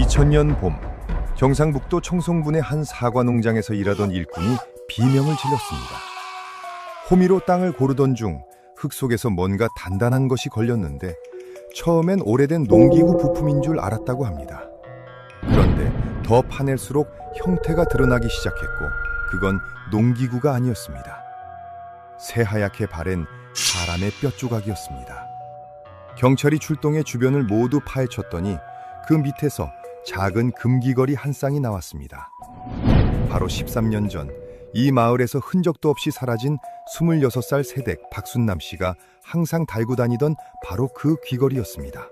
2000년 봄, 경상북도 청송군의 한 사과 농장에서 일하던 일꾼이 비명을 질렀습니다. 호미로 땅을 고르던 중 흙 속에서 뭔가 단단한 것이 걸렸는데 처음엔 오래된 농기구 부품인 줄 알았다고 합니다. 그런데 더 파낼수록 형태가 드러나기 시작했고 그건 농기구가 아니었습니다. 새하얗게 바랜 사람의 뼈 조각이었습니다. 경찰이 출동해 주변을 모두 파헤쳤더니 그 밑에서 작은 금귀걸이 한 쌍이 나왔습니다. 바로 13년 전 이 마을에서 흔적도 없이 사라진 26살 새댁 박순남 씨가 항상 달고 다니던 바로 그 귀걸이였습니다.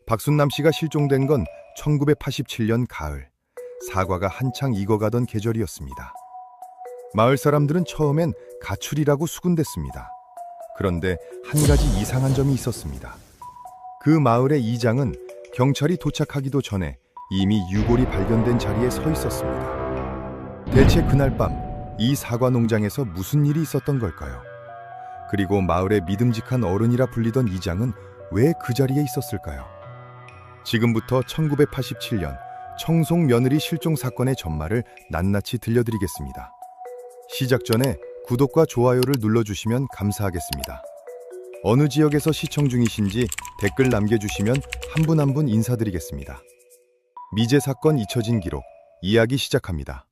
박순남 씨가 실종된 건 1987년 가을, 사과가 한창 익어가던 계절이었습니다. 마을 사람들은 처음엔 가출이라고 수군댔습니다. 그런데 한 가지 이상한 점이 있었습니다. 그 마을의 이장은 경찰이 도착하기도 전에 이미 유골이 발견된 자리에 서 있었습니다. 대체 그날 밤 이 사과 농장에서 무슨 일이 있었던 걸까요? 그리고 마을의 믿음직한 어른이라 불리던 이장은 왜 그 자리에 있었을까요? 지금부터 1987년 청송 며느리 실종 사건의 전말을 낱낱이 들려드리겠습니다. 시작 전에 구독과 좋아요를 눌러주시면 감사하겠습니다. 어느 지역에서 시청 중이신지 댓글 남겨주시면 한 분 한 분 인사드리겠습니다. 미제 사건 잊혀진 기록, 이야기 시작합니다.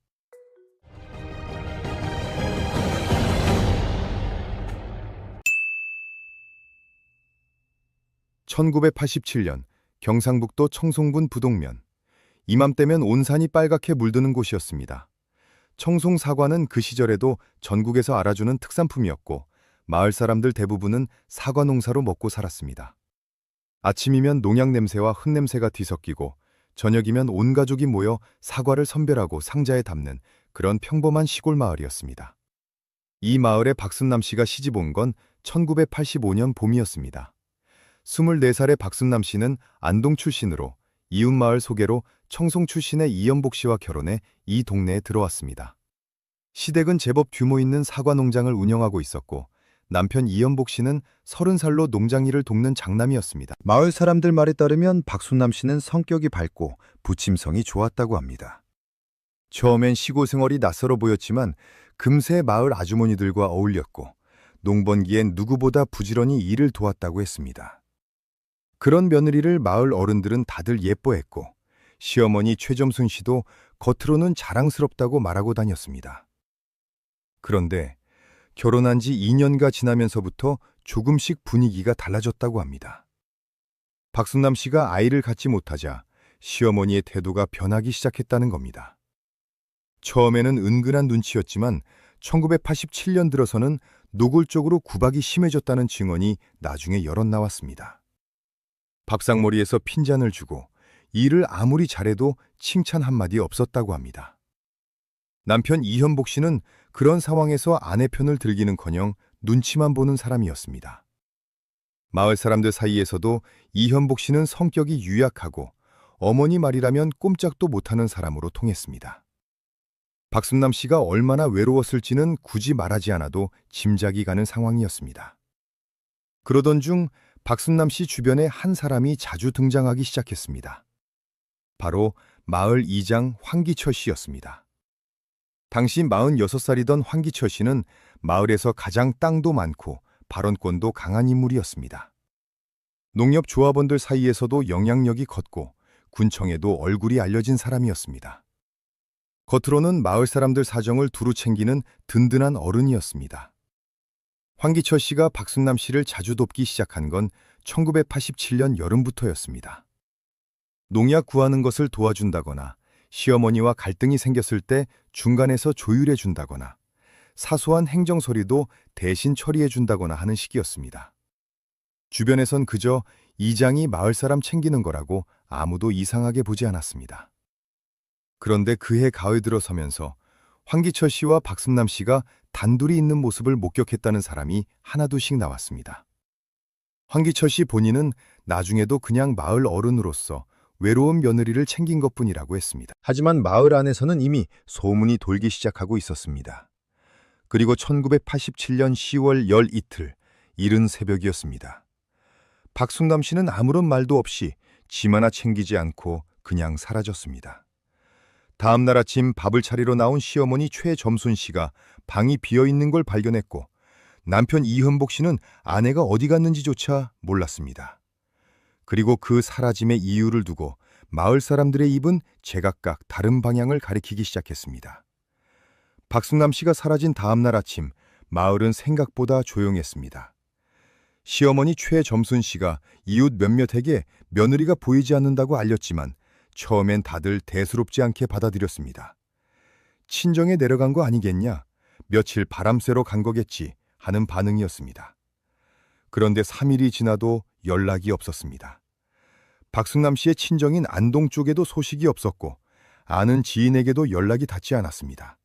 (1987년) 경상북도 청송군 부동면. 이맘때면 온 산이 빨갛게 물드는 곳이었습니다. 청송 사과는 그 시절에도 전국에서 알아주는 특산품이었고 마을 사람들 대부분은 사과 농사로 먹고 살았습니다. 아침이면 농약 냄새와 흙냄새가 뒤섞이고 저녁이면 온 가족이 모여 사과를 선별하고 상자에 담는 그런 평범한 시골 마을이었습니다. 이 마을에 박순남 씨가 시집 온 건 1985년 봄이었습니다. 24살의 박순남 씨는 안동 출신으로 이웃마을 소개로 청송 출신의 이연복 씨와 결혼해 이 동네에 들어왔습니다. 시댁은 제법 규모 있는 사과 농장을 운영하고 있었고 남편 이연복 씨는 30살로 농장 일을 돕는 장남이었습니다. 마을 사람들 말에 따르면 박순남 씨는 성격이 밝고 부침성이 좋았다고 합니다. 처음엔 시골 생활이 낯설어 보였지만 금세 마을 아주머니들과 어울렸고 농번기엔 누구보다 부지런히 일을 도왔다고 했습니다. 그런 며느리를 마을 어른들은 다들 예뻐했고 시어머니 최점순 씨도 겉으로는 자랑스럽다고 말하고 다녔습니다. 그런데 결혼한 지 2년가 지나면서부터 조금씩 분위기가 달라졌다고 합니다. 박순남 씨가 아이를 갖지 못하자 시어머니의 태도가 변하기 시작했다는 겁니다. 처음에는 은근한 눈치였지만 1987년 들어서는 노골적으로 구박이 심해졌다는 증언이 나중에 여럿 나왔습니다. 밥상머리에서 핀잔을 주고 일을 아무리 잘해도 칭찬 한마디 없었다고 합니다. 남편 이현복 씨는 그런 상황에서 아내 편을 들기는커녕 눈치만 보는 사람이었습니다. 마을 사람들 사이에서도 이현복 씨는 성격이 유약하고 어머니 말이라면 꼼짝도 못하는 사람으로 통했습니다. 박순남 씨가 얼마나 외로웠을지는 굳이 말하지 않아도 짐작이 가는 상황이었습니다. 그러던 중 박순남 씨 주변에 한 사람이 자주 등장하기 시작했습니다. 바로 마을 이장 황기철 씨였습니다. 당시 46살이던 황기철 씨는 마을에서 가장 땅도 많고 발언권도 강한 인물이었습니다. 농협조합원들 사이에서도 영향력이 컸고 군청에도 얼굴이 알려진 사람이었습니다. 겉으로는 마을 사람들 사정을 두루 챙기는 든든한 어른이었습니다. 황기철 씨가 박순남 씨를 자주 돕기 시작한 건 1987년 여름부터였습니다. 농약 구하는 것을 도와준다거나 시어머니와 갈등이 생겼을 때 중간에서 조율해 준다거나 사소한 행정서리도 대신 처리해 준다거나 하는 시기였습니다. 주변에선 그저 이장이 마을 사람 챙기는 거라고 아무도 이상하게 보지 않았습니다. 그런데 그해 가을 들어서면서 황기철 씨와 박순남 씨가 단둘이 있는 모습을 목격했다는 사람이 하나둘씩 나왔습니다. 황기철 씨 본인은 나중에도 그냥 마을 어른으로서 외로운 며느리를 챙긴 것뿐이라고 했습니다. 하지만 마을 안에서는 이미 소문이 돌기 시작하고 있었습니다. 그리고 1987년 10월 열 이틀, 이른 새벽이었습니다. 박순남 씨는 아무런 말도 없이 짐 하나 챙기지 않고 그냥 사라졌습니다. 다음 날 아침 밥을 차리러 나온 시어머니 최점순 씨가 방이 비어 있는 걸 발견했고 남편 이현복 씨는 아내가 어디 갔는지조차 몰랐습니다. 그리고 그 사라짐의 이유를 두고 마을 사람들의 입은 제각각 다른 방향을 가리키기 시작했습니다. 박순남 씨가 사라진 다음 날 아침, 마을은 생각보다 조용했습니다. 시어머니 최점순 씨가 이웃 몇몇에게 며느리가 보이지 않는다고 알렸지만 처음엔 다들 대수롭지 않게 받아들였습니다. 친정에 내려간 거 아니겠냐? 며칠 바람 쐬러 간 거겠지 하는 반응이었습니다. 그런데 3일이 지나도 연락이 없었습니다. 박순남 씨의 친정인 안동 쪽에도 소식이 없었고 아는 지인에게도 연락이 닿지 않았습니다.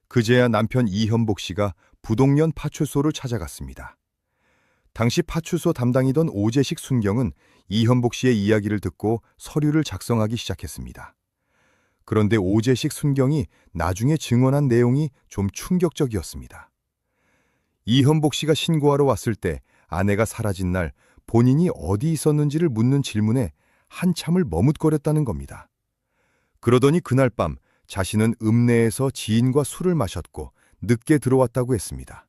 그제야 남편 이현복 씨가 부동면 파출소를 찾아갔습니다. 당시 파출소 담당이던 오재식 순경은 이현복 씨의 이야기를 듣고 서류를 작성하기 시작했습니다. 그런데 오재식 순경이 나중에 증언한 내용이 좀 충격적이었습니다. 이현복 씨가 신고하러 왔을 때 아내가 사라진 날 본인이 어디 있었는지를 묻는 질문에 한참을 머뭇거렸다는 겁니다. 그러더니 그날 밤 자신은 읍내에서 지인과 술을 마셨고 늦게 들어왔다고 했습니다.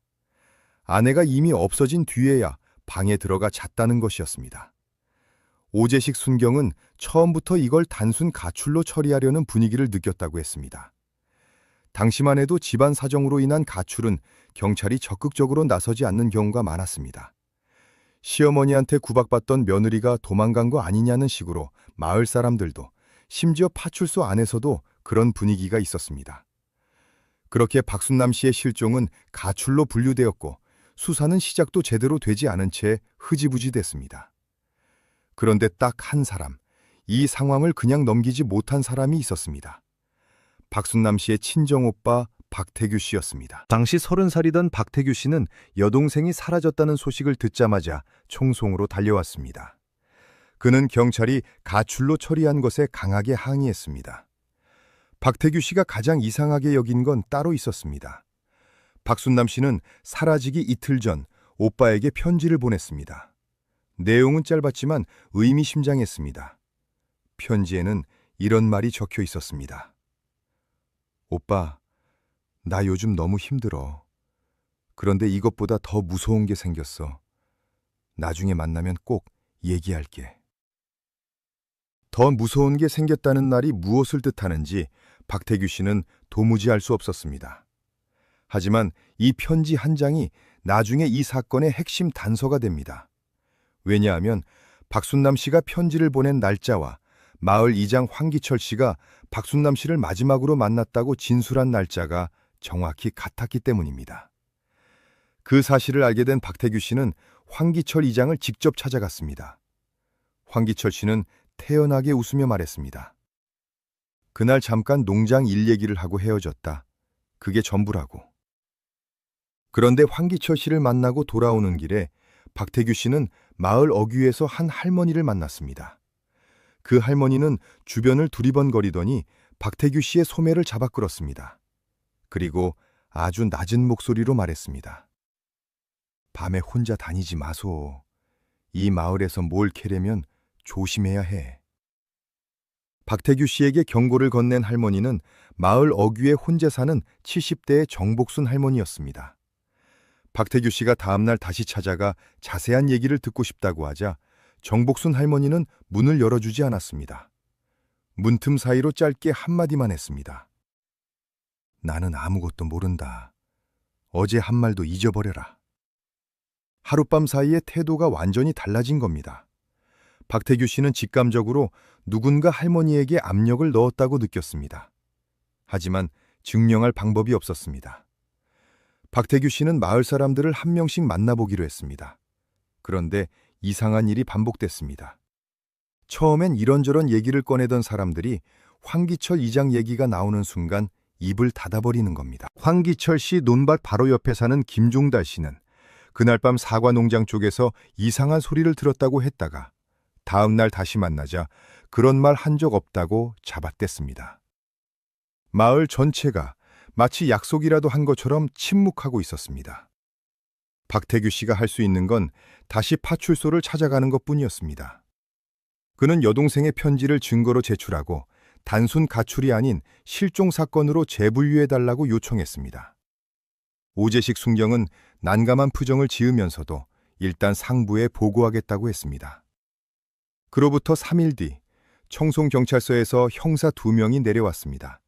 아내가 이미 없어진 뒤에야 방에 들어가 잤다는 것이었습니다. 오재식 순경은 처음부터 이걸 단순 가출로 처리하려는 분위기를 느꼈다고 했습니다. 당시만 해도 집안 사정으로 인한 가출은 경찰이 적극적으로 나서지 않는 경우가 많았습니다. 시어머니한테 구박받던 며느리가 도망간 거 아니냐는 식으로 마을 사람들도 심지어 파출소 안에서도 그런 분위기가 있었습니다. 그렇게 박순남 씨의 실종은 가출로 분류되었고 수사는 시작도 제대로 되지 않은 채 흐지부지 됐습니다. 그런데 딱 한 사람, 이 상황을 그냥 넘기지 못한 사람이 있었습니다. 박순남 씨의 친정오빠 박태규 씨였습니다. 당시 30살이던 박태규 씨는 여동생이 사라졌다는 소식을 듣자마자 총송으로 달려왔습니다. 그는 경찰이 가출로 처리한 것에 강하게 항의했습니다. 박태규 씨가 가장 이상하게 여긴 건 따로 있었습니다. 박순남 씨는 사라지기 이틀 전 오빠에게 편지를 보냈습니다. 내용은 짧았지만 의미심장했습니다. 편지에는 이런 말이 적혀 있었습니다. 오빠, 나 요즘 너무 힘들어. 그런데 이것보다 더 무서운 게 생겼어. 나중에 만나면 꼭 얘기할게. 더 무서운 게 생겼다는 날이 무엇을 뜻하는지 박태규 씨는 도무지 알 수 없었습니다. 하지만 이 편지 한 장이 나중에 이 사건의 핵심 단서가 됩니다. 왜냐하면 박순남 씨가 편지를 보낸 날짜와 마을 이장 황기철 씨가 박순남 씨를 마지막으로 만났다고 진술한 날짜가 정확히 같았기 때문입니다. 그 사실을 알게 된 박태규 씨는 황기철 이장을 직접 찾아갔습니다. 황기철 씨는 태연하게 웃으며 말했습니다. 그날 잠깐 농장 일 얘기를 하고 헤어졌다. 그게 전부라고. 그런데 황기철 씨를 만나고 돌아오는 길에 박태규 씨는 마을 어귀에서 한 할머니를 만났습니다. 그 할머니는 주변을 두리번거리더니 박태규 씨의 소매를 잡아 끌었습니다. 그리고 아주 낮은 목소리로 말했습니다. 밤에 혼자 다니지 마소. 이 마을에서 뭘 캐려면 조심해야 해. 박태규 씨에게 경고를 건넨 할머니는 마을 어귀에 혼자 사는 70대의 정복순 할머니였습니다. 박태규 씨가 다음날 다시 찾아가 자세한 얘기를 듣고 싶다고 하자 정복순 할머니는 문을 열어주지 않았습니다. 문틈 사이로 짧게 한마디만 했습니다. 나는 아무것도 모른다. 어제 한 말도 잊어버려라. 하룻밤 사이에 태도가 완전히 달라진 겁니다. 박태규 씨는 직감적으로 누군가 할머니에게 압력을 넣었다고 느꼈습니다. 하지만 증명할 방법이 없었습니다. 박태규 씨는 마을 사람들을 한 명씩 만나보기로 했습니다. 그런데 이상한 일이 반복됐습니다. 처음엔 이런저런 얘기를 꺼내던 사람들이 황기철 이장 얘기가 나오는 순간 입을 닫아버리는 겁니다. 황기철 씨 논밭 바로 옆에 사는 김종달 씨는 그날 밤 사과 농장 쪽에서 이상한 소리를 들었다고 했다가 다음 날 다시 만나자 그런 말 한 적 없다고 잡아댔습니다. 마을 전체가 마치 약속이라도 한 것처럼 침묵하고 있었습니다. 박태규 씨가 할 수 있는 건 다시 파출소를 찾아가는 것뿐이었습니다. 그는 여동생의 편지를 증거로 제출하고 단순 가출이 아닌 실종 사건으로 재분류해달라고 요청했습니다. 오재식 순경은 난감한 표정을 지으면서도 일단 상부에 보고하겠다고 했습니다. 그로부터 3일 뒤 청송경찰서에서 형사 2명이 내려왔습니다.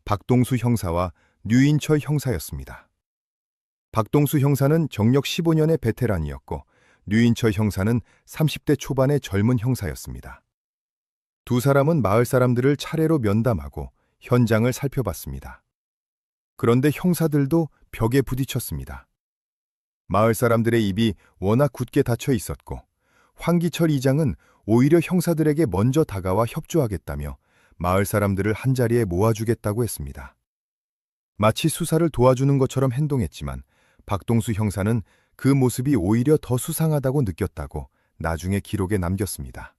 박동수 형사와 류인철 형사였습니다. 박동수 형사는 경력 15년의 베테랑이었고 류인철 형사는 30대 초반의 젊은 형사였습니다. 두 사람은 마을 사람들을 차례로 면담하고 현장을 살펴봤습니다. 그런데 형사들도 벽에 부딪혔습니다. 마을 사람들의 입이 워낙 굳게 닫혀 있었고 황기철 이장은 오히려 형사들에게 먼저 다가와 협조하겠다며 마을 사람들을 한자리에 모아주겠다고 했습니다. 마치 수사를 도와주는 것처럼 행동했지만 박동수 형사는 그 모습이 오히려 더 수상하다고 느꼈다고 나중에 기록에 남겼습니다.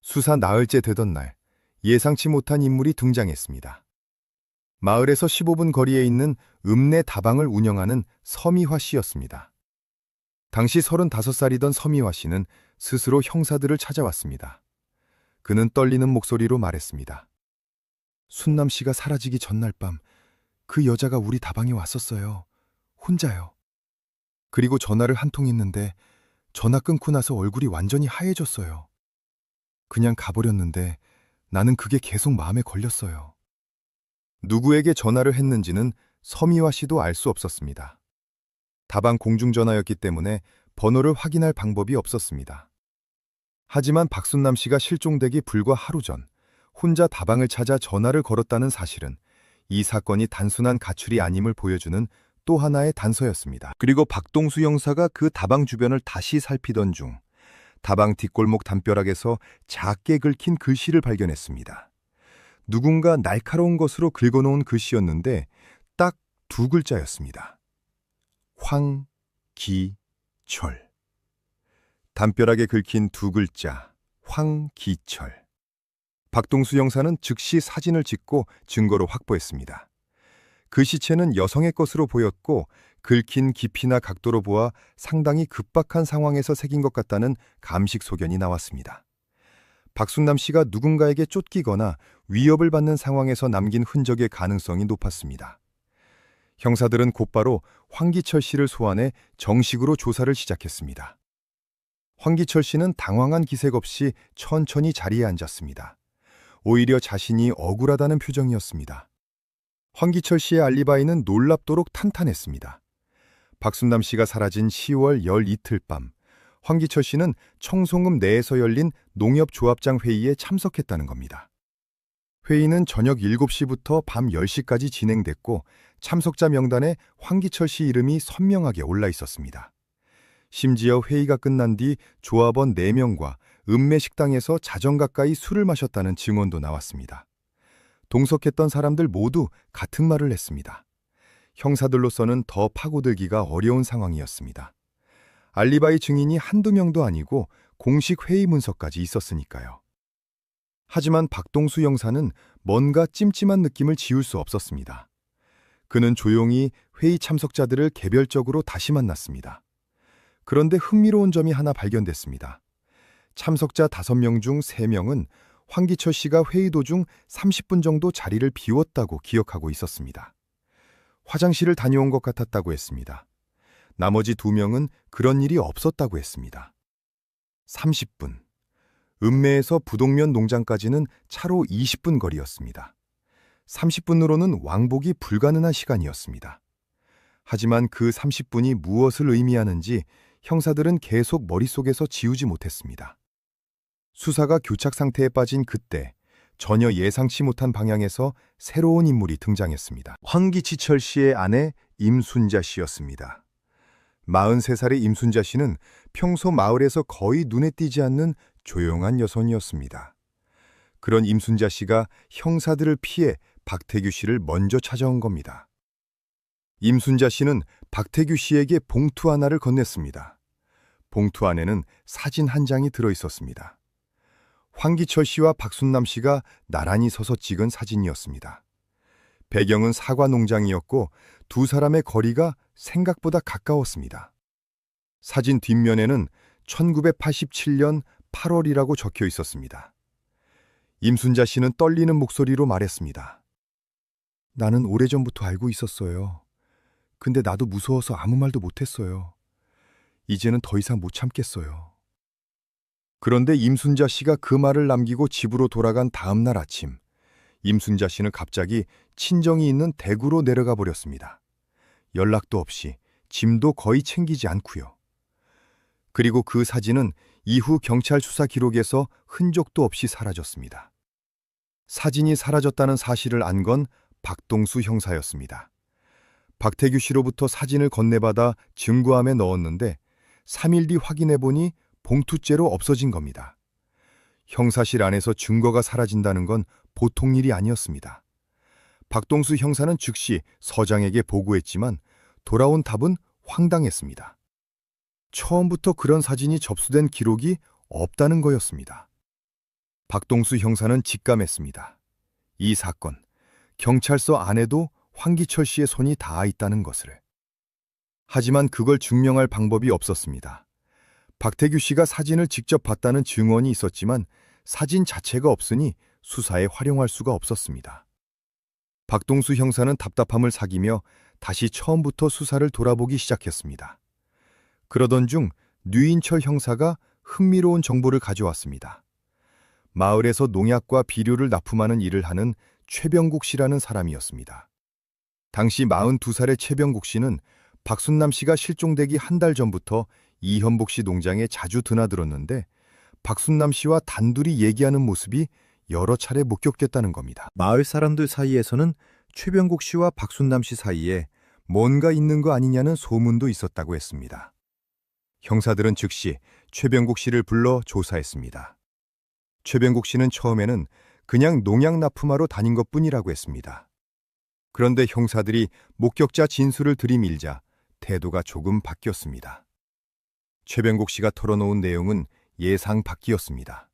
수사 나흘째 되던 날 예상치 못한 인물이 등장했습니다. 마을에서 15분 거리에 있는 읍내 다방을 운영하는 서미화 씨였습니다. 당시 35살이던 서미화 씨는 스스로 형사들을 찾아왔습니다. 그는 떨리는 목소리로 말했습니다. 순남 씨가 사라지기 전날 밤 그 여자가 우리 다방에 왔었어요. 혼자요. 그리고 전화를 한 통 했는데 전화 끊고 나서 얼굴이 완전히 하얘졌어요. 그냥 가버렸는데 나는 그게 계속 마음에 걸렸어요. 누구에게 전화를 했는지는 서미화 씨도 알 수 없었습니다. 다방 공중전화였기 때문에 번호를 확인할 방법이 없었습니다. 하지만 박순남 씨가 실종되기 불과 하루 전 혼자 다방을 찾아 전화를 걸었다는 사실은 이 사건이 단순한 가출이 아님을 보여주는 또 하나의 단서였습니다. 그리고 박동수 형사가 그 다방 주변을 다시 살피던 중 다방 뒷골목 담벼락에서 작게 긁힌 글씨를 발견했습니다. 누군가 날카로운 것으로 긁어놓은 글씨였는데 딱 2글자였습니다. 황기철. 담벼락에 긁힌 2글자, 황기철. 박동수 형사는 즉시 사진을 찍고 증거로 확보했습니다. 그 시체는 여성의 것으로 보였고 긁힌 깊이나 각도로 보아 상당히 급박한 상황에서 새긴 것 같다는 감식 소견이 나왔습니다. 박순남 씨가 누군가에게 쫓기거나 위협을 받는 상황에서 남긴 흔적의 가능성이 높았습니다. 형사들은 곧바로 황기철 씨를 소환해 정식으로 조사를 시작했습니다. 황기철 씨는 당황한 기색 없이 천천히 자리에 앉았습니다. 오히려 자신이 억울하다는 표정이었습니다. 황기철 씨의 알리바이는 놀랍도록 탄탄했습니다. 박순남 씨가 사라진 10월 12일 밤, 황기철 씨는 청송읍 내에서 열린 농협조합장 회의에 참석했다는 겁니다. 회의는 저녁 7시부터 밤 10시까지 진행됐고 참석자 명단에 황기철 씨 이름이 선명하게 올라 있었습니다. 심지어 회의가 끝난 뒤 조합원 4명과 읍내 식당에서 자정 가까이 술을 마셨다는 증언도 나왔습니다. 동석했던 사람들 모두 같은 말을 했습니다. 형사들로서는 더 파고들기가 어려운 상황이었습니다. 알리바이 증인이 한두 명도 아니고 공식 회의 문서까지 있었으니까요. 하지만 박동수 형사는 뭔가 찜찜한 느낌을 지울 수 없었습니다. 그는 조용히 회의 참석자들을 개별적으로 다시 만났습니다. 그런데 흥미로운 점이 하나 발견됐습니다. 참석자 5명 중 3명은 황기철 씨가 회의 도중 30분 정도 자리를 비웠다고 기억하고 있었습니다. 화장실을 다녀온 것 같았다고 했습니다. 나머지 2명은 그런 일이 없었다고 했습니다. 30분. 읍내에서 부동면 농장까지는 차로 20분 거리였습니다. 30분으로는 왕복이 불가능한 시간이었습니다. 하지만 그 30분이 무엇을 의미하는지 형사들은 계속 머릿속에서 지우지 못했습니다. 수사가 교착 상태에 빠진 그때 전혀 예상치 못한 방향에서 새로운 인물이 등장했습니다. 황기철 씨의 아내 임순자 씨였습니다. 43살의 임순자 씨는 평소 마을에서 거의 눈에 띄지 않는 조용한 여성이었습니다. 그런 임순자 씨가 형사들을 피해 박태규 씨를 먼저 찾아온 겁니다. 임순자 씨는 박태규 씨에게 봉투 하나를 건넸습니다. 봉투 안에는 사진 한 장이 들어 있었습니다. 황기철 씨와 박순남 씨가 나란히 서서 찍은 사진이었습니다. 배경은 사과 농장이었고 두 사람의 거리가 생각보다 가까웠습니다. 사진 뒷면에는 1987년 8월이라고 적혀 있었습니다. 임순자 씨는 떨리는 목소리로 말했습니다. 나는 오래전부터 알고 있었어요. 근데 나도 무서워서 아무 말도 못했어요. 이제는 더 이상 못 참겠어요. 그런데 임순자 씨가 그 말을 남기고 집으로 돌아간 다음 날 아침, 임순자 씨는 갑자기 친정이 있는 대구로 내려가 버렸습니다. 연락도 없이 짐도 거의 챙기지 않고요. 그리고 그 사진은 이후 경찰 수사 기록에서 흔적도 없이 사라졌습니다. 사진이 사라졌다는 사실을 안 건 박동수 형사였습니다. 박태규 씨로부터 사진을 건네받아 증거함에 넣었는데 3일 뒤 확인해보니 봉투째로 없어진 겁니다. 형사실 안에서 증거가 사라진다는 건 보통 일이 아니었습니다. 박동수 형사는 즉시 서장에게 보고했지만 돌아온 답은 황당했습니다. 처음부터 그런 사진이 접수된 기록이 없다는 거였습니다. 박동수 형사는 직감했습니다. 이 사건, 경찰서 안에도 황기철 씨의 손이 닿아 있다는 것을. 하지만 그걸 증명할 방법이 없었습니다. 박태규 씨가 사진을 직접 봤다는 증언이 있었지만 사진 자체가 없으니 수사에 활용할 수가 없었습니다. 박동수 형사는 답답함을 사귀며 다시 처음부터 수사를 돌아보기 시작했습니다. 그러던 중 류인철 형사가 흥미로운 정보를 가져왔습니다. 마을에서 농약과 비료를 납품하는 일을 하는 최병국 씨라는 사람이었습니다. 당시 42살의 최병국 씨는 박순남 씨가 실종되기 한 달 전부터 이현복 씨 농장에 자주 드나들었는데 박순남 씨와 단둘이 얘기하는 모습이 여러 차례 목격됐다는 겁니다. 마을 사람들 사이에서는 최병국 씨와 박순남 씨 사이에 뭔가 있는 거 아니냐는 소문도 있었다고 했습니다. 형사들은 즉시 최병국 씨를 불러 조사했습니다. 최병국 씨는 처음에는 그냥 농약 납품하러 다닌 것뿐이라고 했습니다. 그런데 형사들이 목격자 진술을 들이밀자 태도가 조금 바뀌었습니다. 최병국 씨가 털어놓은 내용은 예상 밖이었습니다.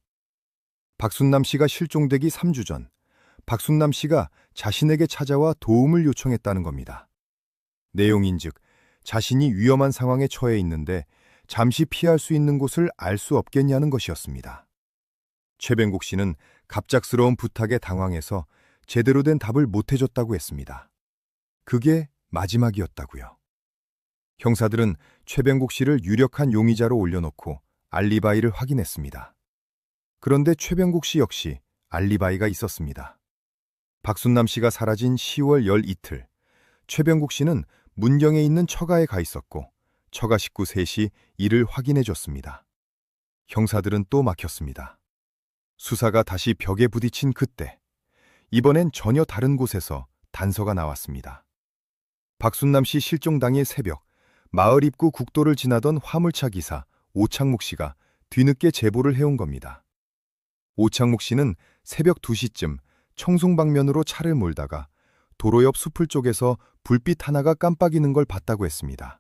박순남 씨가 실종되기 3주 전, 박순남 씨가 자신에게 찾아와 도움을 요청했다는 겁니다. 내용인즉 자신이 위험한 상황에 처해 있는데 잠시 피할 수 있는 곳을 알 수 없겠냐는 것이었습니다. 최병국 씨는 갑작스러운 부탁에 당황해서 제대로 된 답을 못 해줬다고 했습니다. 그게 마지막이었다고요. 형사들은 최병국 씨를 유력한 용의자로 올려놓고 알리바이를 확인했습니다. 그런데 최병국 씨 역시 알리바이가 있었습니다. 박순남 씨가 사라진 10월 열 이틀, 최병국 씨는 문경에 있는 처가에 가 있었고 처가 식구 셋이 이를 확인해줬습니다. 형사들은 또 막혔습니다. 수사가 다시 벽에 부딪힌 그때, 이번엔 전혀 다른 곳에서 단서가 나왔습니다. 박순남 씨 실종 당일 새벽, 마을 입구 국도를 지나던 화물차 기사 오창목 씨가 뒤늦게 제보를 해온 겁니다. 오창목 씨는 새벽 2시쯤 청송 방면으로 차를 몰다가 도로 옆 숲을 쪽에서 불빛 하나가 깜빡이는 걸 봤다고 했습니다.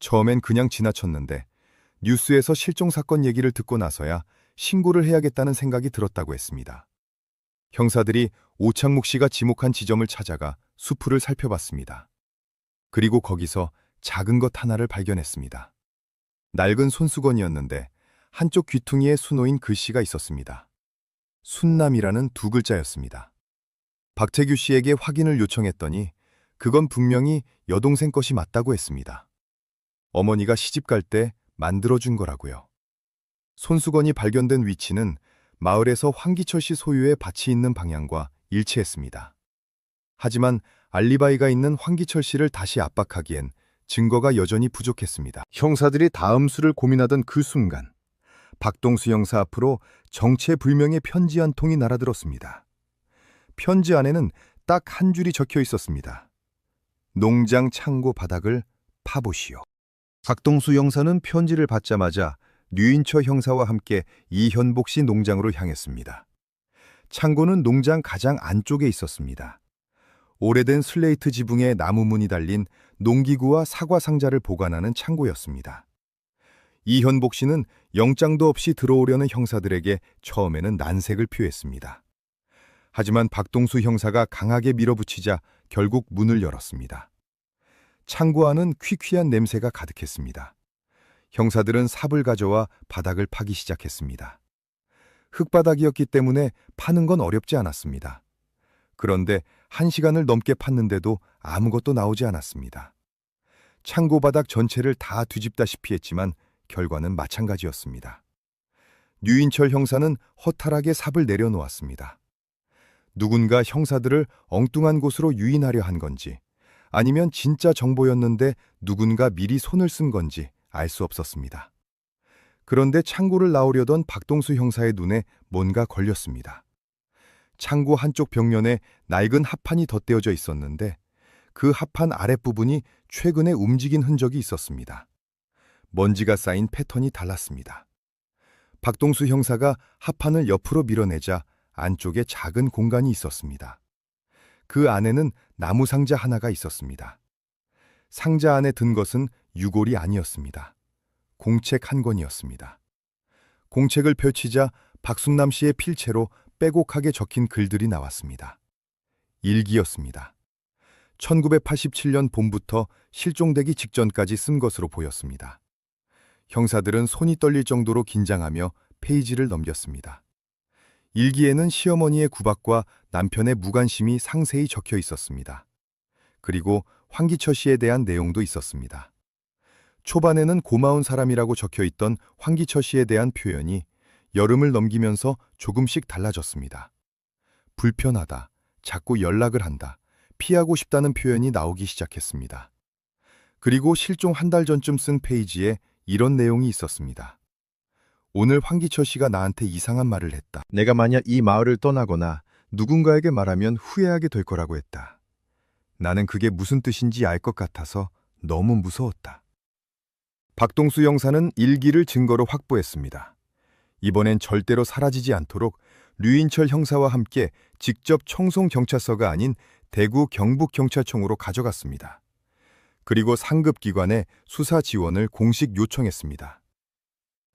처음엔 그냥 지나쳤는데 뉴스에서 실종 사건 얘기를 듣고 나서야 신고를 해야겠다는 생각이 들었다고 했습니다. 형사들이 오창목 씨가 지목한 지점을 찾아가 수풀을 살펴봤습니다. 그리고 거기서 작은 것 하나를 발견했습니다. 낡은 손수건이었는데 한쪽 귀퉁이에 수놓인 글씨가 있었습니다. 순남이라는 두 글자였습니다. 박태규 씨에게 확인을 요청했더니 그건 분명히 여동생 것이 맞다고 했습니다. 어머니가 시집갈 때 만들어준 거라고요. 손수건이 발견된 위치는 마을에서 황기철 씨 소유의 밭이 있는 방향과 일치했습니다. 하지만 알리바이가 있는 황기철 씨를 다시 압박하기엔 증거가 여전히 부족했습니다. 형사들이 다음 수를 고민하던 그 순간 박동수 형사 앞으로 정체불명의 편지 한 통이 날아들었습니다. 편지 안에는 딱 한 줄이 적혀 있었습니다. 농장 창고 바닥을 파보시오. 박동수 형사는 편지를 받자마자 류인철 형사와 함께 이현복 씨 농장으로 향했습니다. 창고는 농장 가장 안쪽에 있었습니다. 오래된 슬레이트 지붕에 나무문이 달린 농기구와 사과 상자를 보관하는 창고였습니다. 이현복 씨는 영장도 없이 들어오려는 형사들에게 처음에는 난색을 표했습니다. 하지만 박동수 형사가 강하게 밀어붙이자 결국 문을 열었습니다. 창고 안은 퀴퀴한 냄새가 가득했습니다. 형사들은 삽을 가져와 바닥을 파기 시작했습니다. 흙바닥이었기 때문에 파는 건 어렵지 않았습니다. 그런데 1시간을 넘게 팠는데도 아무것도 나오지 않았습니다. 창고 바닥 전체를 다 뒤집다시피 했지만 결과는 마찬가지였습니다. 류인철 형사는 허탈하게 삽을 내려놓았습니다. 누군가 형사들을 엉뚱한 곳으로 유인하려 한 건지, 아니면 진짜 정보였는데 누군가 미리 손을 쓴 건지 알 수 없었습니다. 그런데 창고를 나오려던 박동수 형사의 눈에 뭔가 걸렸습니다. 창고 한쪽 벽면에 낡은 합판이 덧대어져 있었는데 그 합판 아랫부분이 최근에 움직인 흔적이 있었습니다. 먼지가 쌓인 패턴이 달랐습니다. 박동수 형사가 합판을 옆으로 밀어내자 안쪽에 작은 공간이 있었습니다. 그 안에는 나무 상자 하나가 있었습니다. 상자 안에 든 것은 유골이 아니었습니다. 공책 한 권이었습니다. 공책을 펼치자 박순남 씨의 필체로 빼곡하게 적힌 글들이 나왔습니다. 일기였습니다. 1987년 봄부터 실종되기 직전까지 쓴 것으로 보였습니다. 형사들은 손이 떨릴 정도로 긴장하며 페이지를 넘겼습니다. 일기에는 시어머니의 구박과 남편의 무관심이 상세히 적혀 있었습니다. 그리고 황기처 씨에 대한 내용도 있었습니다. 초반에는 고마운 사람이라고 적혀 있던 황기처 씨에 대한 표현이 여름을 넘기면서 조금씩 달라졌습니다. 불편하다, 자꾸 연락을 한다, 피하고 싶다는 표현이 나오기 시작했습니다. 그리고 실종 1달 전쯤 쓴 페이지에 이런 내용이 있었습니다. 오늘 황기처 씨가 나한테 이상한 말을 했다. 내가 만약 이 마을을 떠나거나 누군가에게 말하면 후회하게 될 거라고 했다. 나는 그게 무슨 뜻인지 알 것 같아서 너무 무서웠다. 박동수 형사는 일기를 증거로 확보했습니다. 이번엔 절대로 사라지지 않도록 류인철 형사와 함께 직접 청송경찰서가 아닌 대구 경북경찰청으로 가져갔습니다. 그리고 상급기관에 수사 지원을 공식 요청했습니다.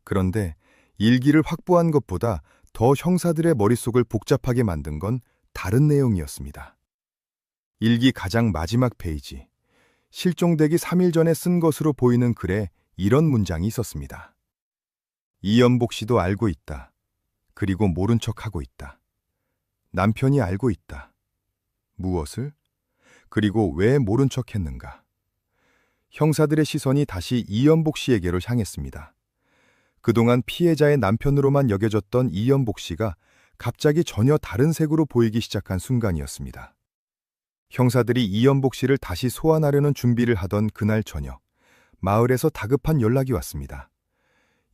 그런데 일기를 확보한 것보다 더 형사들의 머릿속을 복잡하게 만든 건 다른 내용이었습니다. 일기 가장 마지막 페이지, 실종되기 3일 전에 쓴 것으로 보이는 글에 이런 문장이 있었습니다. 이연복 씨도 알고 있다. 그리고 모른 척하고 있다. 남편이 알고 있다. 무엇을? 그리고 왜 모른 척했는가? 형사들의 시선이 다시 이연복 씨에게로 향했습니다. 그동안 피해자의 남편으로만 여겨졌던 이연복 씨가 갑자기 전혀 다른 색으로 보이기 시작한 순간이었습니다. 형사들이 이연복 씨를 다시 소환하려는 준비를 하던 그날 저녁, 마을에서 다급한 연락이 왔습니다.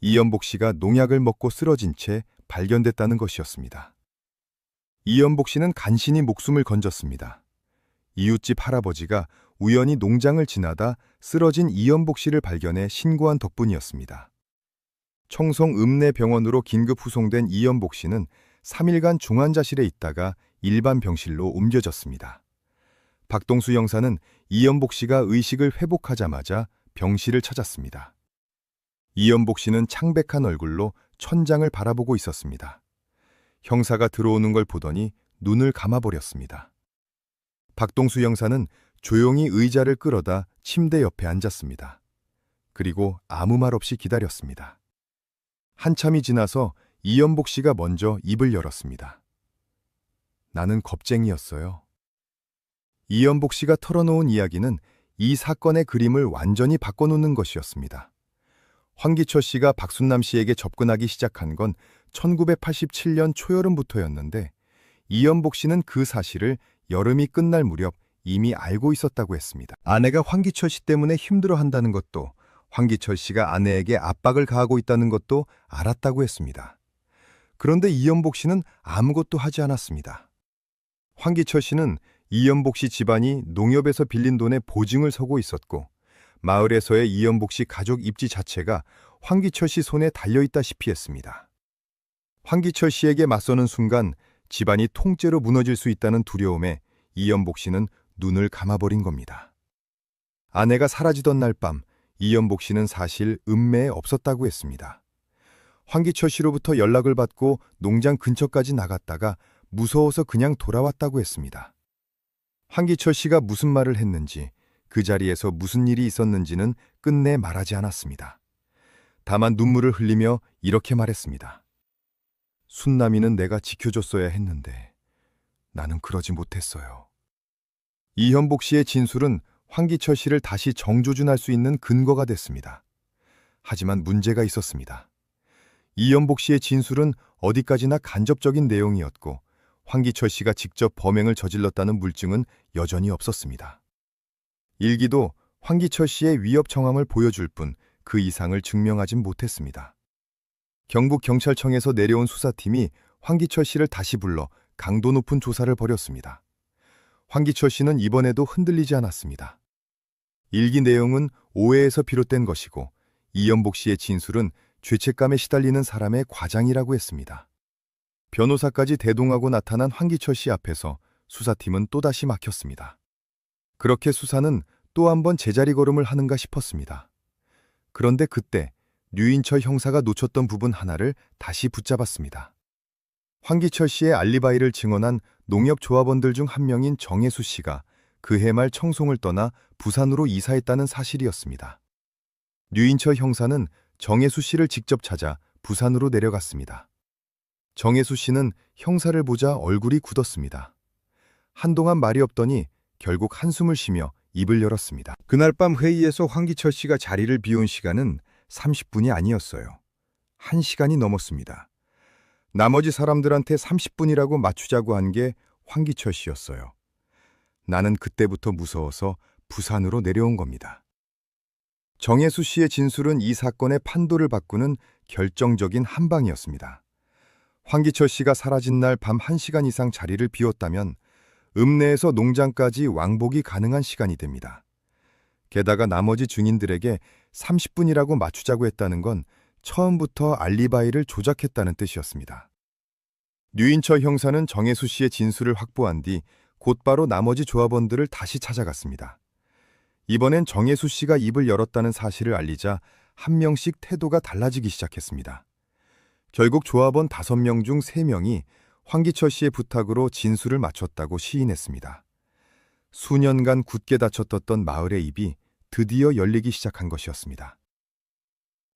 이연복 씨가 농약을 먹고 쓰러진 채 발견됐다는 것이었습니다. 이연복 씨는 간신히 목숨을 건졌습니다. 이웃집 할아버지가 우연히 농장을 지나다 쓰러진 이연복 씨를 발견해 신고한 덕분이었습니다. 청송 읍내병원으로 긴급 후송된 이연복 씨는 3일간 중환자실에 있다가 일반 병실로 옮겨졌습니다. 박동수 형사는 이연복 씨가 의식을 회복하자마자 병실을 찾았습니다. 이연복 씨는 창백한 얼굴로 천장을 바라보고 있었습니다. 형사가 들어오는 걸 보더니 눈을 감아버렸습니다. 박동수 형사는 조용히 의자를 끌어다 침대 옆에 앉았습니다. 그리고 아무 말 없이 기다렸습니다. 한참이 지나서 이연복 씨가 먼저 입을 열었습니다. 나는 겁쟁이였어요. 이연복 씨가 털어놓은 이야기는 이 사건의 그림을 완전히 바꿔놓는 것이었습니다. 황기처 씨가 박순남 씨에게 접근하기 시작한 건 1987년 초여름부터였는데 이연복 씨는 그 사실을 여름이 끝날 무렵 이미 알고 있었다고 했습니다. 아내가 황기철 씨 때문에 힘들어한다는 것도, 황기철 씨가 아내에게 압박을 가하고 있다는 것도 알았다고 했습니다. 그런데 이연복 씨는 아무것도 하지 않았습니다. 황기철 씨는 이연복 씨 집안이 농협에서 빌린 돈에 보증을 서고 있었고, 마을에서의 이연복 씨 가족 입지 자체가 황기철 씨 손에 달려있다시피 했습니다. 황기철 씨에게 맞서는 순간 집안이 통째로 무너질 수 있다는 두려움에 이연복 씨는 눈을 감아버린 겁니다. 아내가 사라지던 날 밤, 이연복 씨는 사실 읍내에 없었다고 했습니다. 황기철 씨로부터 연락을 받고 농장 근처까지 나갔다가 무서워서 그냥 돌아왔다고 했습니다. 황기철 씨가 무슨 말을 했는지, 그 자리에서 무슨 일이 있었는지는 끝내 말하지 않았습니다. 다만 눈물을 흘리며 이렇게 말했습니다. 순남이는 내가 지켜줬어야 했는데 나는 그러지 못했어요. 이현복 씨의 진술은 황기철 씨를 다시 정조준할 수 있는 근거가 됐습니다. 하지만 문제가 있었습니다. 이현복 씨의 진술은 어디까지나 간접적인 내용이었고 황기철 씨가 직접 범행을 저질렀다는 물증은 여전히 없었습니다. 일기도 황기철 씨의 위협 정황을 보여줄 뿐 그 이상을 증명하진 못했습니다. 경북경찰청에서 내려온 수사팀이 황기철 씨를 다시 불러 강도 높은 조사를 벌였습니다. 황기철 씨는 이번에도 흔들리지 않았습니다. 일기 내용은 오해에서 비롯된 것이고 이현복 씨의 진술은 죄책감에 시달리는 사람의 과장이라고 했습니다. 변호사까지 대동하고 나타난 황기철 씨 앞에서 수사팀은 또다시 막혔습니다. 그렇게 수사는 또 한 번 제자리 걸음을 하는가 싶었습니다. 그런데 그때 류인철 형사가 놓쳤던 부분 하나를 다시 붙잡았습니다. 황기철 씨의 알리바이를 증언한 농협조합원들 중 한 명인 정혜수 씨가 그해 말 청송을 떠나 부산으로 이사했다는 사실이었습니다. 류인철 형사는 정혜수 씨를 직접 찾아 부산으로 내려갔습니다. 정혜수 씨는 형사를 보자 얼굴이 굳었습니다. 한동안 말이 없더니 결국 한숨을 쉬며 입을 열었습니다. 그날 밤 회의에서 황기철 씨가 자리를 비운 시간은 30분이 아니었어요. 1시간이 넘었습니다. 나머지 사람들한테 30분이라고 맞추자고 한 게 황기철 씨였어요. 나는 그때부터 무서워서 부산으로 내려온 겁니다. 정혜수 씨의 진술은 이 사건의 판도를 바꾸는 결정적인 한 방이었습니다. 황기철 씨가 사라진 날 밤 1시간 이상 자리를 비웠다면 읍내에서 농장까지 왕복이 가능한 시간이 됩니다. 게다가 나머지 증인들에게 30분이라고 맞추자고 했다는 건 처음부터 알리바이를 조작했다는 뜻이었습니다. 류인철 형사는 정혜수 씨의 진술을 확보한 뒤 곧바로 나머지 조합원들을 다시 찾아갔습니다. 이번엔 정혜수 씨가 입을 열었다는 사실을 알리자 한 명씩 태도가 달라지기 시작했습니다. 결국 조합원 5명 중 3명이 황기철 씨의 부탁으로 진술을 맞췄다고 시인했습니다. 수년간 굳게 닫혀떴던 마을의 입이 드디어 열리기 시작한 것이었습니다.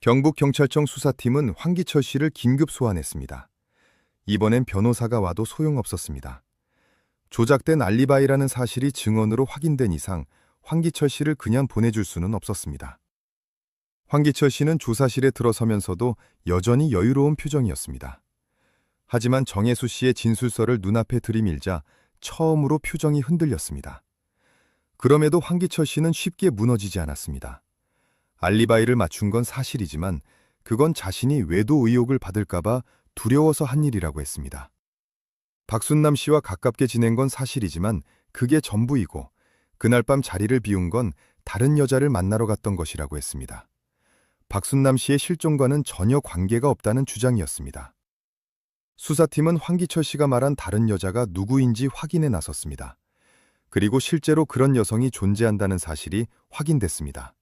경북경찰청 수사팀은 황기철 씨를 긴급 소환했습니다. 이번엔 변호사가 와도 소용없었습니다. 조작된 알리바이라는 사실이 증언으로 확인된 이상 황기철 씨를 그냥 보내줄 수는 없었습니다. 황기철 씨는 조사실에 들어서면서도 여전히 여유로운 표정이었습니다. 하지만 정혜수 씨의 진술서를 눈앞에 들이밀자 처음으로 표정이 흔들렸습니다. 그럼에도 황기철 씨는 쉽게 무너지지 않았습니다. 알리바이를 맞춘 건 사실이지만 그건 자신이 외도 의혹을 받을까봐 두려워서 한 일이라고 했습니다. 박순남 씨와 가깝게 지낸 건 사실이지만 그게 전부이고 그날 밤 자리를 비운 건 다른 여자를 만나러 갔던 것이라고 했습니다. 박순남 씨의 실종과는 전혀 관계가 없다는 주장이었습니다. 수사팀은 황기철 씨가 말한 다른 여자가 누구인지 확인에 나섰습니다. 그리고 실제로 그런 여성이 존재한다는 사실이 확인됐습니다.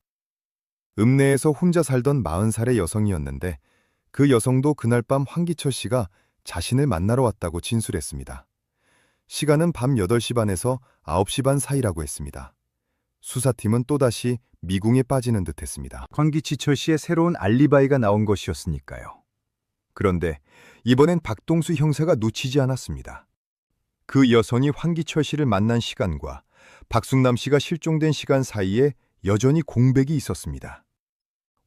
읍내에서 혼자 살던 40살의 여성이었는데 그 여성도 그날 밤 황기철 씨가 자신을 만나러 왔다고 진술했습니다. 시간은 밤 8시 반에서 9시 반 사이라고 했습니다. 수사팀은 또다시 미궁에 빠지는 듯했습니다. 황기철 씨의 새로운 알리바이가 나온 것이었으니까요. 그런데 이번엔 박동수 형사가 놓치지 않았습니다. 그 여성이 황기철 씨를 만난 시간과 박순남 씨가 실종된 시간 사이에 여전히 공백이 있었습니다.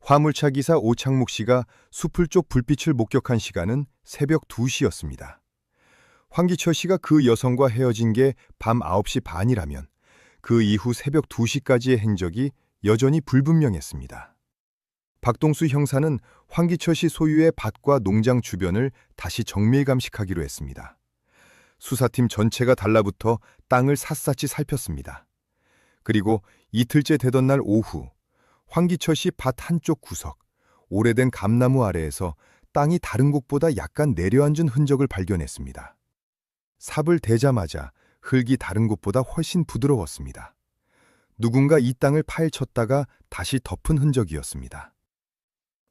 화물차 기사 오창목 씨가 숲을 쪽 불빛을 목격한 시간은 새벽 2시였습니다. 황기철 씨가 그 여성과 헤어진 게 밤 9시 반이라면 그 이후 새벽 2시까지의 행적이 여전히 불분명했습니다. 박동수 형사는 황기철 씨 소유의 밭과 농장 주변을 다시 정밀 감식하기로 했습니다. 수사팀 전체가 달라붙어 땅을 샅샅이 살폈습니다. 그리고 이틀째 되던 날 오후 황기철 씨 밭 한쪽 구석, 오래된 감나무 아래에서 땅이 다른 곳보다 약간 내려앉은 흔적을 발견했습니다. 삽을 대자마자 흙이 다른 곳보다 훨씬 부드러웠습니다. 누군가 이 땅을 파헤쳤다가 다시 덮은 흔적이었습니다.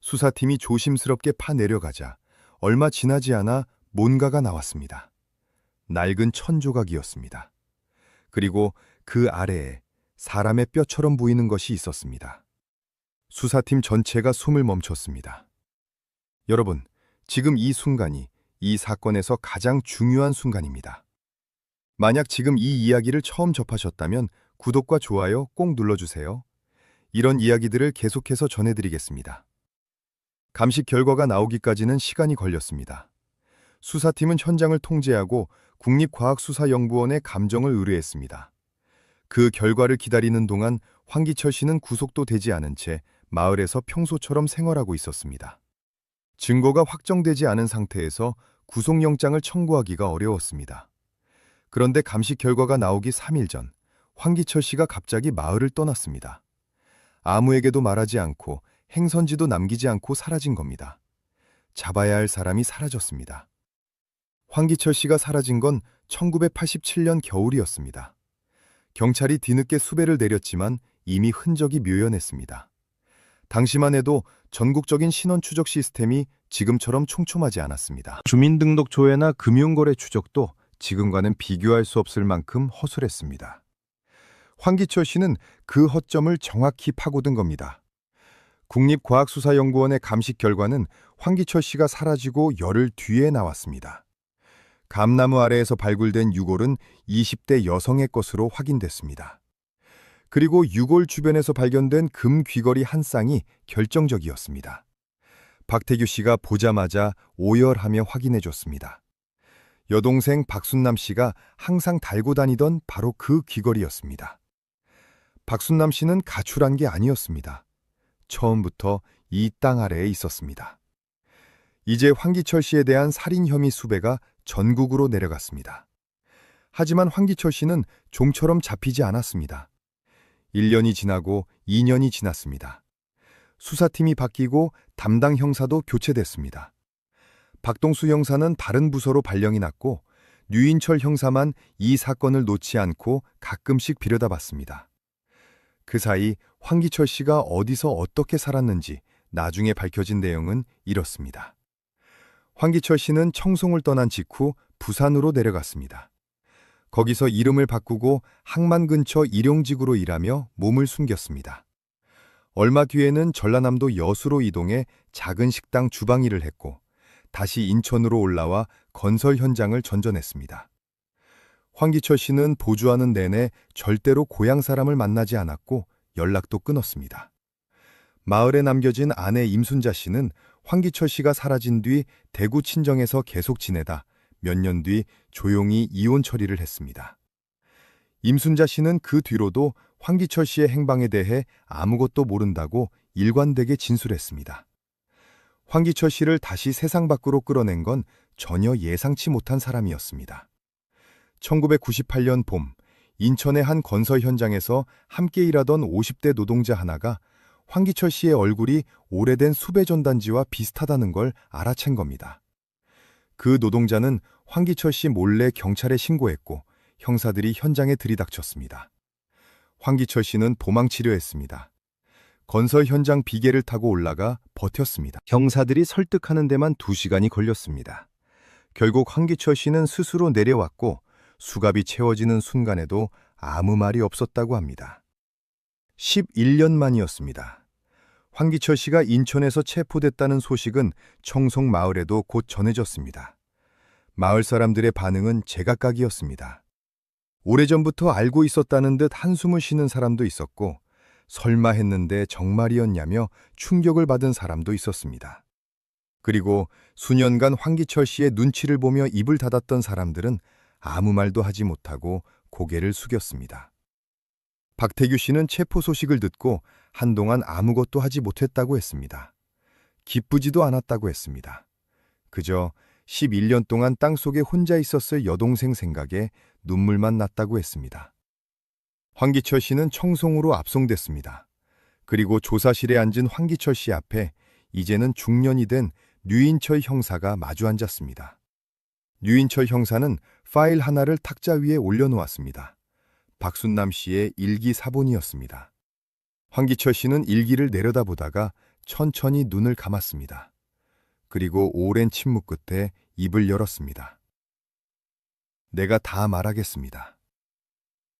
수사팀이 조심스럽게 파내려가자 얼마 지나지 않아 뭔가가 나왔습니다. 낡은 천조각이었습니다. 그리고 그 아래에 사람의 뼈처럼 보이는 것이 있었습니다. 수사팀 전체가 숨을 멈췄습니다. 여러분, 지금 이 순간이 이 사건에서 가장 중요한 순간입니다. 만약 지금 이 이야기를 처음 접하셨다면 구독과 좋아요 꼭 눌러주세요. 이런 이야기들을 계속해서 전해드리겠습니다. 감식 결과가 나오기까지는 시간이 걸렸습니다. 수사팀은 현장을 통제하고 국립과학수사연구원에 감정을 의뢰했습니다. 그 결과를 기다리는 동안 황기철 씨는 구속도 되지 않은 채 마을에서 평소처럼 생활하고 있었습니다. 증거가 확정되지 않은 상태에서 구속영장을 청구하기가 어려웠습니다. 그런데 감식 결과가 나오기 3일 전, 황기철 씨가 갑자기 마을을 떠났습니다. 아무에게도 말하지 않고 행선지도 남기지 않고 사라진 겁니다. 잡아야 할 사람이 사라졌습니다. 황기철 씨가 사라진 건 1987년 겨울이었습니다. 경찰이 뒤늦게 수배를 내렸지만 이미 흔적이 묘연했습니다. 당시만 해도 전국적인 신원 추적 시스템이 지금처럼 촘촘하지 않았습니다. 주민등록 조회나 금융거래 추적도 지금과는 비교할 수 없을 만큼 허술했습니다. 황기철 씨는 그 허점을 정확히 파고든 겁니다. 국립과학수사연구원의 감식 결과는 황기철 씨가 사라지고 열흘 뒤에 나왔습니다. 감나무 아래에서 발굴된 유골은 20대 여성의 것으로 확인됐습니다. 그리고 유골 주변에서 발견된 금 귀걸이 한 쌍이 결정적이었습니다. 박태규 씨가 보자마자 오열하며 확인해줬습니다. 여동생 박순남 씨가 항상 달고 다니던 바로 그 귀걸이였습니다. 박순남 씨는 가출한 게 아니었습니다. 처음부터 이 땅 아래에 있었습니다. 이제 황기철 씨에 대한 살인 혐의 수배가 전국으로 내려갔습니다. 하지만 황기철 씨는 좀처럼 잡히지 않았습니다. 1년이 지나고 2년이 지났습니다. 수사팀이 바뀌고 담당 형사도 교체됐습니다. 박동수 형사는 다른 부서로 발령이 났고 류인철 형사만 이 사건을 놓지 않고 가끔씩 들여다봤습니다. 그 사이 황기철 씨가 어디서 어떻게 살았는지 나중에 밝혀진 내용은 이렇습니다. 황기철 씨는 청송을 떠난 직후 부산으로 내려갔습니다. 거기서 이름을 바꾸고 항만 근처 일용직으로 일하며 몸을 숨겼습니다. 얼마 뒤에는 전라남도 여수로 이동해 작은 식당 주방 일을 했고 다시 인천으로 올라와 건설 현장을 전전했습니다. 황기철 씨는 보주하는 내내 절대로 고향 사람을 만나지 않았고 연락도 끊었습니다. 마을에 남겨진 아내 임순자 씨는 황기철 씨가 사라진 뒤 대구 친정에서 계속 지내다 몇 년 뒤 조용히 이혼 처리를 했습니다. 임순자 씨는 그 뒤로도 황기철 씨의 행방에 대해 아무것도 모른다고 일관되게 진술했습니다. 황기철 씨를 다시 세상 밖으로 끌어낸 건 전혀 예상치 못한 사람이었습니다. 1998년 봄, 인천의 한 건설 현장에서 함께 일하던 50대 노동자 하나가 황기철 씨의 얼굴이 오래된 수배전단지와 비슷하다는 걸 알아챈 겁니다. 그 노동자는 황기철 씨 몰래 경찰에 신고했고 형사들이 현장에 들이닥쳤습니다. 황기철 씨는 도망치려 했습니다. 건설 현장 비계를 타고 올라가 버텼습니다. 형사들이 설득하는 데만 2시간이 걸렸습니다. 결국 황기철 씨는 스스로 내려왔고 수갑이 채워지는 순간에도 아무 말이 없었다고 합니다. 11년 만이었습니다. 황기철 씨가 인천에서 체포됐다는 소식은 청송 마을에도 곧 전해졌습니다. 마을 사람들의 반응은 제각각이었습니다. 오래전부터 알고 있었다는 듯 한숨을 쉬는 사람도 있었고 설마 했는데 정말이었냐며 충격을 받은 사람도 있었습니다. 그리고 수년간 황기철 씨의 눈치를 보며 입을 닫았던 사람들은 아무 말도 하지 못하고 고개를 숙였습니다. 박태규 씨는 체포 소식을 듣고 한동안 아무것도 하지 못했다고 했습니다. 기쁘지도 않았다고 했습니다. 그저 11년 동안 땅속에 혼자 있었을 여동생 생각에 눈물만 났다고 했습니다. 황기철 씨는 청송으로 압송됐습니다. 그리고 조사실에 앉은 황기철 씨 앞에 이제는 중년이 된 류인철 형사가 마주 앉았습니다. 류인철 형사는 파일 하나를 탁자 위에 올려놓았습니다. 박순남 씨의 일기 사본이었습니다. 황기철 씨는 일기를 내려다보다가 천천히 눈을 감았습니다. 그리고 오랜 침묵 끝에 입을 열었습니다. 내가 다 말하겠습니다.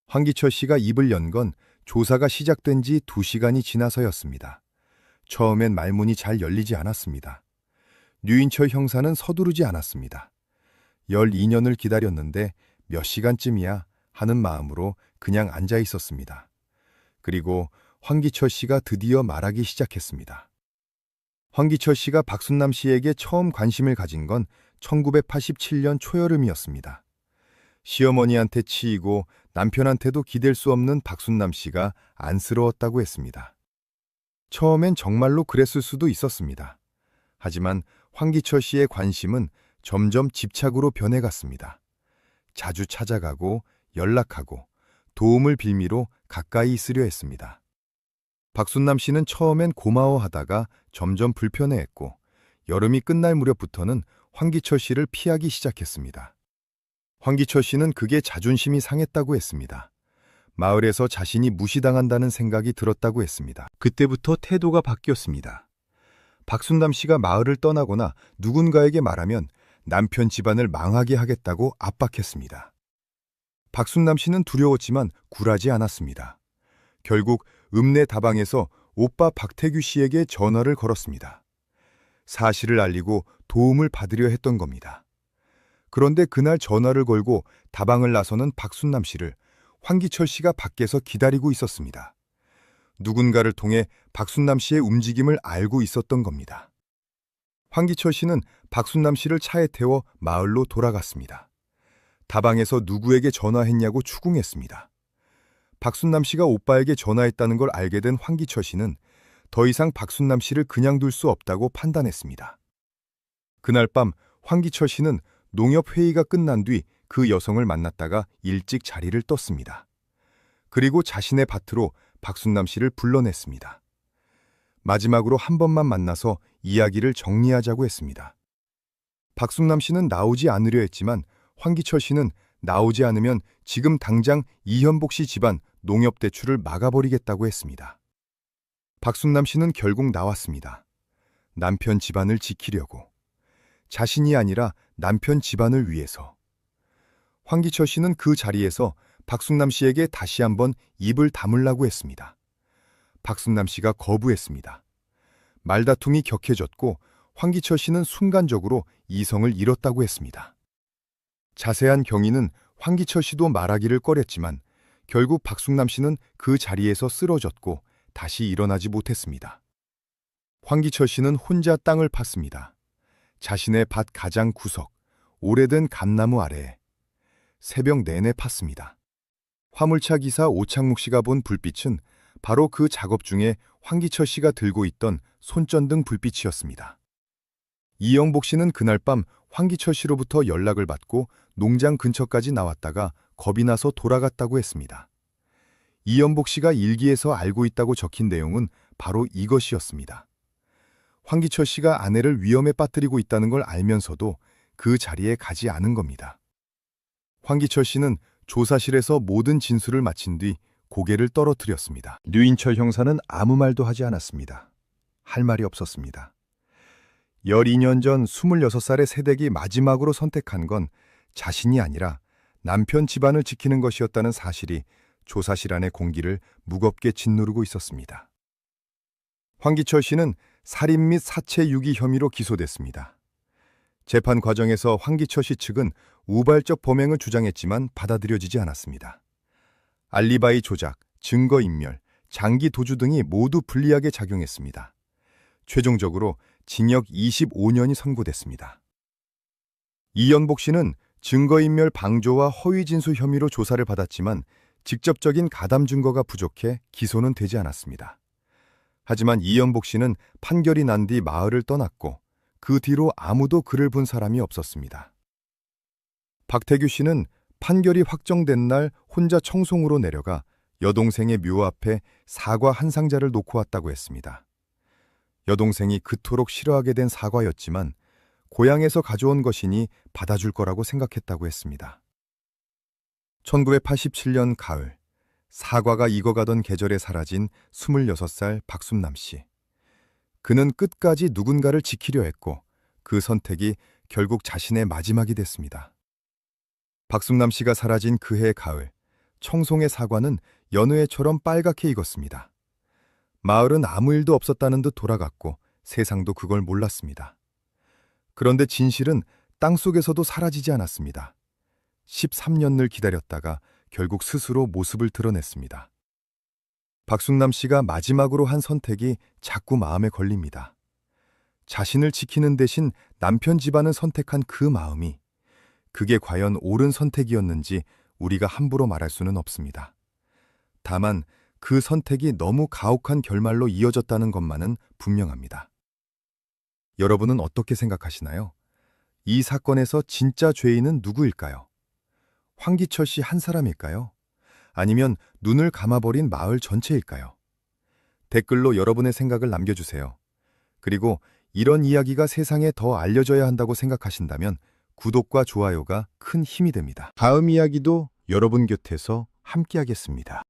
황기철 씨가 입을 연 건 조사가 시작된 지 2시간이 지나서였습니다. 처음엔 말문이 잘 열리지 않았습니다. 류인철 형사는 서두르지 않았습니다. 12년을 기다렸는데 몇 시간쯤이야 하는 마음으로 그냥 앉아 있었습니다. 그리고 황기철 씨가 드디어 말하기 시작했습니다. 황기철 씨가 박순남 씨에게 처음 관심을 가진 건 1987년 초여름이었습니다. 시어머니한테 치이고 남편한테도 기댈 수 없는 박순남 씨가 안쓰러웠다고 했습니다. 처음엔 정말로 그랬을 수도 있었습니다. 하지만 황기철 씨의 관심은 점점 집착으로 변해갔습니다. 자주 찾아가고 연락하고 도움을 빌미로 가까이 있으려 했습니다. 박순남 씨는 처음엔 고마워하다가 점점 불편해했고 여름이 끝날 무렵부터는 황기철 씨를 피하기 시작했습니다. 황기철 씨는 그게 자존심이 상했다고 했습니다. 마을에서 자신이 무시당한다는 생각이 들었다고 했습니다. 그때부터 태도가 바뀌었습니다. 박순남 씨가 마을을 떠나거나 누군가에게 말하면 남편 집안을 망하게 하겠다고 압박했습니다. 박순남 씨는 두려웠지만 굴하지 않았습니다. 결국 읍내 다방에서 오빠 박태규 씨에게 전화를 걸었습니다. 사실을 알리고 도움을 받으려 했던 겁니다. 그런데 그날 전화를 걸고 다방을 나서는 박순남 씨를 황기철 씨가 밖에서 기다리고 있었습니다. 누군가를 통해 박순남 씨의 움직임을 알고 있었던 겁니다. 황기철 씨는 박순남 씨를 차에 태워 마을로 돌아갔습니다. 다방에서 누구에게 전화했냐고 추궁했습니다. 박순남 씨가 오빠에게 전화했다는 걸 알게 된 황기철 씨는 더 이상 박순남 씨를 그냥 둘 수 없다고 판단했습니다. 그날 밤 황기철 씨는 농협 회의가 끝난 뒤 그 여성을 만났다가 일찍 자리를 떴습니다. 그리고 자신의 밭으로 박순남 씨를 불러냈습니다. 마지막으로 한 번만 만나서 이야기를 정리하자고 했습니다. 박순남 씨는 나오지 않으려 했지만 황기철 씨는 나오지 않으면 지금 당장 이현복 씨 집안 농협 대출을 막아버리겠다고 했습니다. 박순남 씨는 결국 나왔습니다. 남편 집안을 지키려고. 자신이 아니라 남편 집안을 위해서. 황기철 씨는 그 자리에서 박순남 씨에게 다시 한번 입을 다물라고 했습니다. 박순남 씨가 거부했습니다. 말다툼이 격해졌고 황기철 씨는 순간적으로 이성을 잃었다고 했습니다. 자세한 경위는 황기철 씨도 말하기를 꺼렸지만 결국 박순남 씨는 그 자리에서 쓰러졌고 다시 일어나지 못했습니다. 황기철 씨는 혼자 땅을 팠습니다. 자신의 밭 가장 구석, 오래된 감나무 아래에 새벽 내내 팠습니다. 화물차 기사 오창묵 씨가 본 불빛은 바로 그 작업 중에 황기철 씨가 들고 있던 손전등 불빛이었습니다. 이영복 씨는 그날 밤 황기철 씨로부터 연락을 받고 농장 근처까지 나왔다가 겁이 나서 돌아갔다고 했습니다. 이영복 씨가 일기에서 알고 있다고 적힌 내용은 바로 이것이었습니다. 황기철 씨가 아내를 위험에 빠뜨리고 있다는 걸 알면서도 그 자리에 가지 않은 겁니다. 황기철 씨는 조사실에서 모든 진술을 마친 뒤 고개를 떨어뜨렸습니다. 류인철 형사는 아무 말도 하지 않았습니다. 할 말이 없었습니다. 12년 전 26살의 새댁이 마지막으로 선택한 건 자신이 아니라 남편 집안을 지키는 것이었다는 사실이 조사실 안의 공기를 무겁게 짓누르고 있었습니다. 황기철 씨는 살인 및 사체 유기 혐의로 기소됐습니다. 재판 과정에서 황기철 씨 측은 우발적 범행을 주장했지만 받아들여지지 않았습니다. 알리바이 조작, 증거인멸, 장기 도주 등이 모두 불리하게 작용했습니다. 최종적으로 징역 25년이 선고됐습니다. 이연복 씨는 증거인멸 방조와 허위 진술 혐의로 조사를 받았지만 직접적인 가담 증거가 부족해 기소는 되지 않았습니다. 하지만 이연복 씨는 판결이 난 뒤 마을을 떠났고 그 뒤로 아무도 그를 본 사람이 없었습니다. 박태규 씨는 판결이 확정된 날 혼자 청송으로 내려가 여동생의 묘 앞에 사과 한 상자를 놓고 왔다고 했습니다. 여동생이 그토록 싫어하게 된 사과였지만 고향에서 가져온 것이니 받아줄 거라고 생각했다고 했습니다. 1987년 가을, 사과가 익어가던 계절에 사라진 26살 박순남 씨. 그는 끝까지 누군가를 지키려 했고 그 선택이 결국 자신의 마지막이 됐습니다. 박순남 씨가 사라진 그해 가을, 청송의 사과는 연어회처럼 빨갛게 익었습니다. 마을은 아무 일도 없었다는 듯 돌아갔고 세상도 그걸 몰랐습니다. 그런데 진실은 땅속에서도 사라지지 않았습니다. 13년을 기다렸다가 결국 스스로 모습을 드러냈습니다. 박숙남 씨가 마지막으로 한 선택이 자꾸 마음에 걸립니다. 자신을 지키는 대신 남편 집안을 선택한 그 마음이, 그게 과연 옳은 선택이었는지 우리가 함부로 말할 수는 없습니다. 다만 그 선택이 너무 가혹한 결말로 이어졌다는 것만은 분명합니다. 여러분은 어떻게 생각하시나요? 이 사건에서 진짜 죄인은 누구일까요? 황기철 씨 한 사람일까요? 아니면 눈을 감아버린 마을 전체일까요? 댓글로 여러분의 생각을 남겨주세요. 그리고 이런 이야기가 세상에 더 알려져야 한다고 생각하신다면 구독과 좋아요가 큰 힘이 됩니다. 다음 이야기도 여러분 곁에서 함께하겠습니다.